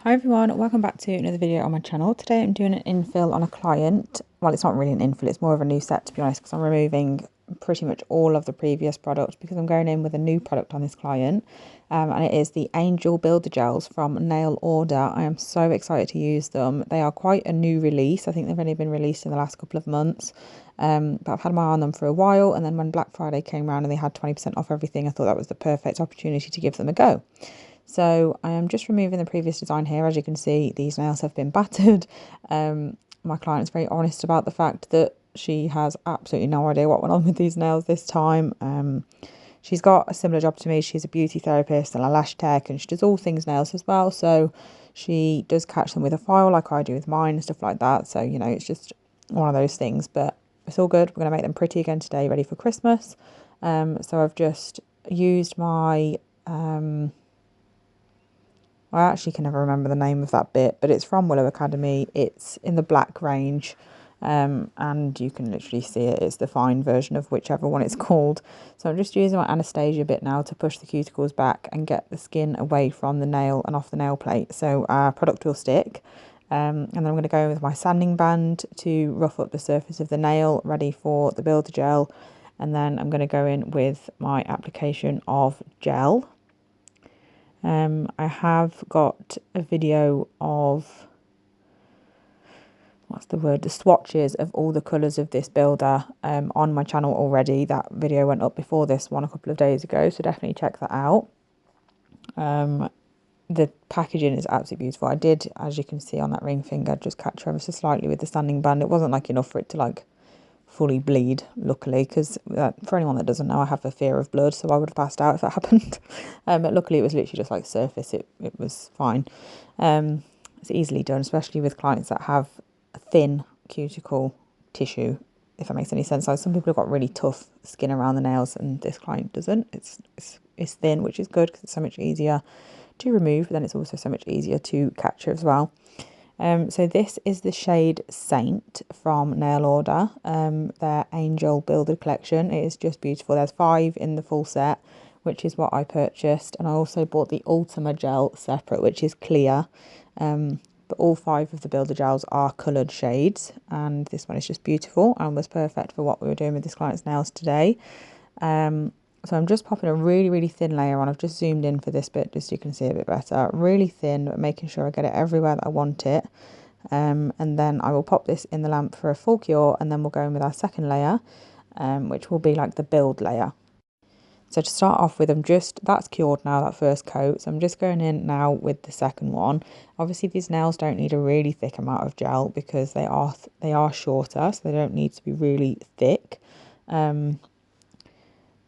Hi everyone, welcome back to another video on my channel. Today I'm doing an infill on a client. Well, it's not really an infill, it's more of a new set to be honest, because I'm removing pretty much all of the previous products because I'm going in with a new product on this client. And it is the AnGel Builder Gels from Nail Order. I am so excited to use them. They are quite a new release. I think they've only been released in the last couple of months. But I've had my eye on them for a while, and then when Black Friday came around and they had 20% off everything, I thought that was the perfect opportunity to give them a go. So I am just removing the previous design here. As you can see, these nails have been battered. My client is very honest about the fact that she has absolutely no idea what went on with these nails this time. She's got a similar job to me. She's a beauty therapist and a lash tech, and she does all things nails as well. So she does catch them with a file like I do with mine and stuff like that. So, you know, it's just one of those things, but it's all good. We're going to make them pretty again today, ready for Christmas. So I've just used my... I actually can never remember the name of that bit, but it's from Willow Academy. It's in the black range, and you can literally see it. It's the fine version of whichever one it's called. So I'm just using my Anastasia bit now to push the cuticles back and get the skin away from the nail and off the nail plate, so our product will stick. And then I'm going to go in with my sanding band to rough up the surface of the nail, ready for the builder gel. And then I'm going to go in with my application of gel. I have got a video of, the swatches of all the colours of this builder on my channel already. That video went up before this one a couple of days ago, so definitely check that out. The packaging is absolutely beautiful. I did, as you can see on that ring finger, just catch her ever so slightly with the sanding band. It wasn't like enough for it to like fully bleed, luckily, because for anyone that doesn't know, I have a fear of blood, so I would have passed out if that happened. But luckily it was literally just like surface. It was fine. It's easily done, especially with clients that have a thin cuticle tissue, if that makes any sense. Like some people have got really tough skin around the nails and this client doesn't. It's thin, which is good because it's so much easier to remove, but then it's also so much easier to capture as well. So this is the shade Saint from Nail Order, their AnGel Builder collection. It is just beautiful. There's 5 in the full set, which is what I purchased. And I also bought the Ultima Gel separate, which is clear. But all 5 of the builder gels are coloured shades. And this one is just beautiful and was perfect for what we were doing with this client's nails today. So I'm just popping a really, really thin layer on. I've just zoomed in for this bit just so you can see a bit better. Really thin, but making sure I get it everywhere that I want it. And then I will pop this in the lamp for a full cure, and then we'll go in with our second layer, which will be like the build layer. So to start off with, that's cured now, that first coat. So I'm just going in now with the second one. Obviously these nails don't need a really thick amount of gel because they are shorter, so they don't need to be really thick.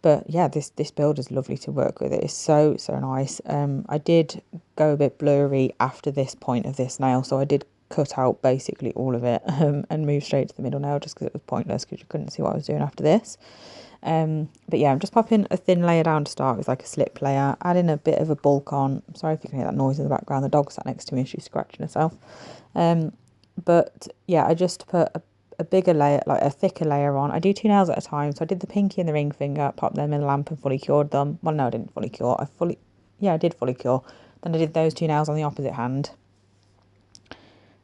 But yeah, this build is lovely to work with. It is so nice. I did go a bit blurry after this point of this nail, so I did cut out basically all of it and move straight to the middle nail just because it was pointless because you couldn't see what I was doing after this. But yeah, I'm just popping a thin layer down to start with, like a slip layer, adding a bit of a bulk on. I'm sorry if you can hear that noise in the background. The dog sat next to me and she's scratching herself. But yeah, I just put a bigger layer, like a thicker layer on. I do 2 nails at a time, so I did the pinky and the ring finger, popped them in the lamp and fully cured them. Well, no, I didn't fully cure. I did fully cure. Then I did those 2 nails on the opposite hand, and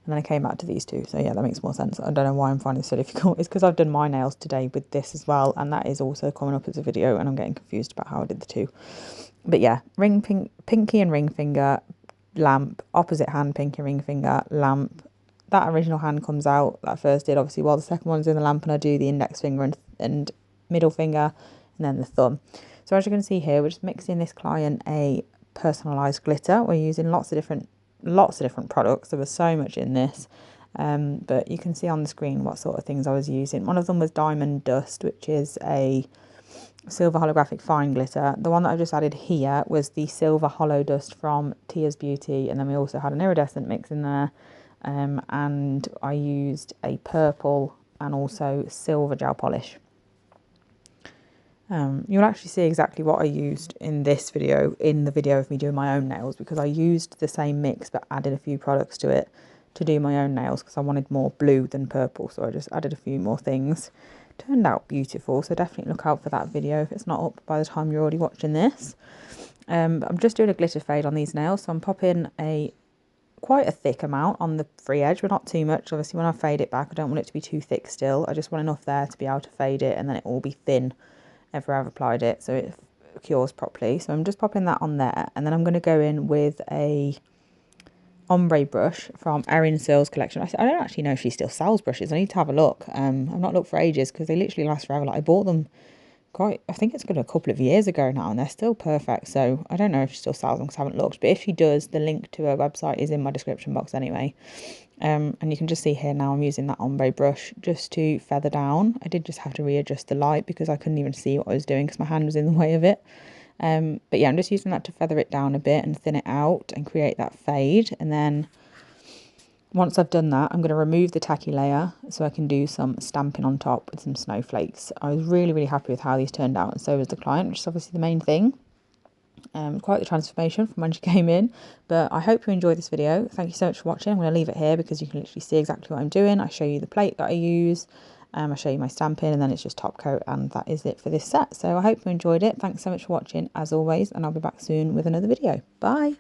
then I came back to these 2. So yeah, that makes more sense. I don't know why I'm finding it so difficult. It's because I've done my nails today with this as well, and that is also coming up as a video, and I'm getting confused about how I did the 2. But yeah, pinky and ring finger, lamp, opposite hand, pinky, ring finger, lamp. That original hand comes out, that first did, obviously, while the second one's in the lamp, and I do the index finger and middle finger, and then the thumb. So as you can see here, we're just mixing this client a personalised glitter. We're using lots of different products. There was so much in this, but you can see on the screen what sort of things I was using. One of them was Diamond Dust, which is a silver holographic fine glitter. The one that I just added here was the silver hollow dust from Tia's Beauty, and then we also had an iridescent mix in there. And I used a purple and also silver gel polish. You'll actually see exactly what I used in this video, in the video of me doing my own nails, because I used the same mix but added a few products to it to do my own nails because I wanted more blue than purple, so I just added a few more things. Turned out beautiful, so definitely look out for that video if it's not up by the time you're already watching this. But I'm just doing a glitter fade on these nails, so I'm popping a quite a thick amount on the free edge, but not too much. Obviously when I fade it back, I don't want it to be too thick still. I just want enough there to be able to fade it, and then it will be thin after I've applied it, so it cures properly. So I'm just popping that on there, and then I'm going to go in with a ombre brush from Erin Searle's collection. I don't actually know if she still sells brushes. I need to have a look. I've not looked for ages because they literally last forever. Like, I bought them I think it's got a couple of years ago now, and they're still perfect. So I don't know if she still sells them because I haven't looked, but if she does, the link to her website is in my description box anyway. And you can just see here now I'm using that ombre brush just to feather down. I did just have to readjust the light because I couldn't even see what I was doing because my hand was in the way of it. But yeah, I'm just using that to feather it down a bit and thin it out and create that fade. And then once I've done that, I'm going to remove the tacky layer so I can do some stamping on top with some snowflakes. I was really, really happy with how these turned out, and so was the client, which is obviously the main thing. Quite the transformation from when she came in, but I hope you enjoyed this video. Thank you so much for watching. I'm going to leave it here because you can literally see exactly what I'm doing. I show you the plate that I use, I show you my stamping, and then it's just top coat, and that is it for this set. So I hope you enjoyed it. Thanks so much for watching as always, and I'll be back soon with another video. Bye.